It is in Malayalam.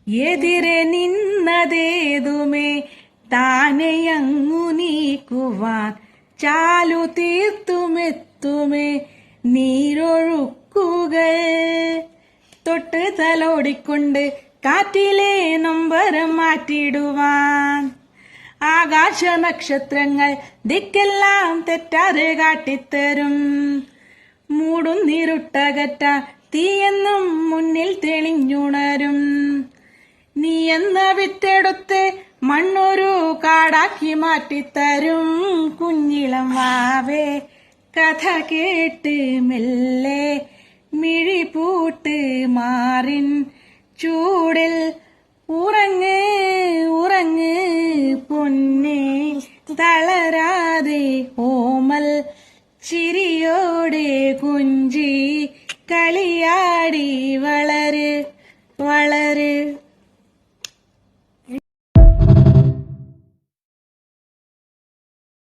എതിരെ നിന്നതേതുമേ താനെയങ്ങു നീക്കുവാൻ ചാലു തീർത്തുമെത്തുമേ നീരൊഴുക്കുകൾ. തൊട്ട് തലോടിക്കൊണ്ട് കാറ്റിലെ നൊമ്പരം മാറ്റിടുവാൻ ആകാശ നക്ഷത്രങ്ങൾ ദിക്കെല്ലാം തെറ്റാതെ കാട്ടിത്തരും. മൂടുന്നിരുട്ടകറ്റ തീയെന്നും മുന്നിൽ തെളിഞ്ഞുണരും. നീ എന്ന വിത്തെടുത്ത് മണ്ണൊരു കാടാക്കി മാറ്റിത്തരും. കുഞ്ഞിളം വാവേ കഥ കേട്ട് മെല്ലെ മിഴിപൂട്ട് മാറിൻ ചൂടിൽ ഉറങ്ങ് ഉറങ്ങ് പൊന്നേ തളരാതെ ഓമൽ ചിരിയോടെ കുഞ്ചി കളിയാടി വളര് വളര്.